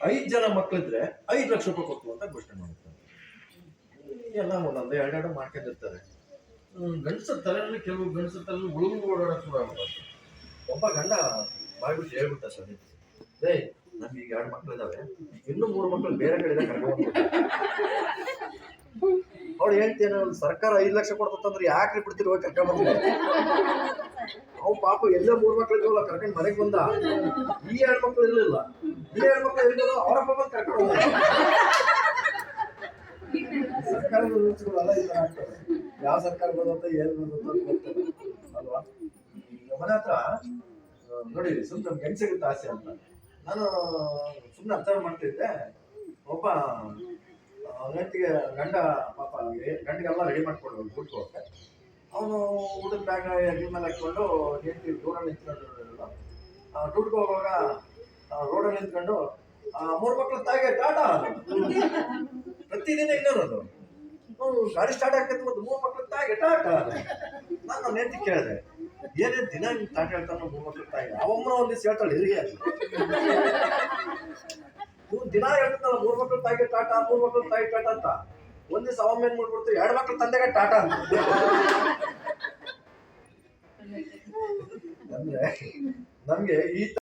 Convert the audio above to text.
5 ಜನ ಮಕ್ಕಳಿದ್ರೆ 5 ಲಕ್ಷ ರೂಪಾಯಿ ಕೊಟ್ಟು ಅಂತ ಘೋಷಣೆ ಮಾಡ್ತಾರೆ. ಎಲ್ಲ ಒಂದೊಂದು ಎರಡೆರಡು ಮಾಡ್ಕೊಂಡಿರ್ತಾರೆ. ಗಂಡಸರ ತಲೆಯಲ್ಲಿ ಕೆಲವು ಗಂಡಸರ ತಲೆಯಲ್ಲಿ ಉಳುಗು ಓಡಾಡೋಕೆ ಶುರು ಆಗ್ಬಿಡ್ತಾರೆ. ಒಬ್ಬ ಗಂಡ ಬಾಯ್ಬಿಟ್ಟು ಹೇಳ್ಬಿಟ್ಟ ಸರ್, ರೇ ನಮ್ಗೆ ಈಗ 2 ಮಕ್ಳಿದಾವೆ, ಇನ್ನೂ 3 ಮಕ್ಕಳು ಬೇರೆ ಕಡೆ ಕರ್ಕೊಂಡು ಅವ್ಳು ಹೇಳ್ತೇನೆ, ಸರ್ಕಾರ 5 ಲಕ್ಷ ಕೊಡ್ತಂದ್ರೆ ಯಾಕ್ರಿ ಬಿಡ್ತಿರುವ ಕರ್ಕೊಂಡ್ಬಂದ್ರೆ ಅವ್ ಪಾಪ ಎಲ್ಲೋ 3 ಮಕ್ಳಿದ್ವಲ್ಲ ಕರ್ಕೊಂಡು ಮನೆಗೆ ಬಂದ. ಈ 2 ಮಕ್ಳು ಇರ್ಲಿಲ್ಲ, ಈ 2 ಮಕ್ಳು ಇರ್ಲಿಲ್ಲ, ಅವರಪ್ಪ ಬಂದು ಕರ್ಕೊಂಡು ಹೋದ. ಸರ್ಕಾರದ ರೂಲ್ಸ್ಗಳೆಲ್ಲ ಈ ತರ ಆಗ್ತದೆ. ಯಾವ ಸರ್ಕಾರ ಬಂದಂತ ಏನ್ ಬಂದಂತ ಗೊತ್ತಿಲ್ಲ ಅಲ್ವಾ. ಮನೆ ಹತ್ರ ನೋಡಿ ಸುಮ್ಮನೆ ನಮ್ಗೆ ಹೆಂಗ್ ಸಿಗುತ್ತೆ ಆಸೆ ಅಂತ ನಾನು ಸುಮ್ಮನೆ ಅರ್ಥ ಮಾಡ್ತಿದ್ದೆ. ಒಬ್ಬ ಗಂಟಿಗೆ ಗಂಡ ಪಾಪ ಗಂಟಿಗೆಲ್ಲ ರೆಡಿ ಮಾಡ್ಕೊಂಡು ದುಡ್ಡು ಹೋಗ್ತೆ. ಅವನು ಊಟದ ಬ್ಯಾಗ್ ಮೇಲೆ ಹಾಕೊಂಡು ಹೆಂಡತಿ ರೋಡಲ್ಲಿ ನಿಂತ್ಕೊಂಡು ದುಡ್ಡು ಹೋಗುವಾಗ ರೋಡಲ್ಲಿ ನಿಂತ್ಕೊಂಡು 3 ಮಕ್ಳ ತಾಯಿಗೆ ಟಾಟಾ ಪ್ರತಿದಿನ ಇನ್ನೋದು ಗಾಡಿ ಸ್ಟಾರ್ಟ್ ಆಗ್ತೈತೆ ಮತ್ತು 3 ಮಕ್ಳ ತಾಯಿಗೆ ಟಾಟಾ. ನಾನು ನನ್ನ ಹೆಂಡತಿ ಕೇಳಿದೆ, ಏನೇನು ದಿನ ನಿಮ್ಗೆ ತಾಟ ಹೇಳ್ತಾನ 3 ಮಕ್ಳ ತಾಯಿ? ಅವಮ್ಮನ ಒಂದು ದಿವಸ ಹೇಳ್ತಾಳೆ ಹಿರಿಯ, ನೀವು ದಿನ ಹೇಳ್ತಾನಲ್ಲ 3 ಮಕ್ಳ ತಾಯಿಗೆ ಟಾಟಾ, 3 ಮಕ್ಳ ತಾಯಿ ಟಾಟಾ ಅಂತ. ಒಂದ್ ದಿವಸ ಅವಮ್ಮ ಏನ್ ಮಾಡ್ಬಿಡ್ತು, 2 ಮಕ್ಳ ತಂದೆಗೆ ಟಾಟಾ ಅಂತ. ಅಂದ್ರೆ ನಮ್ಗೆ ಈ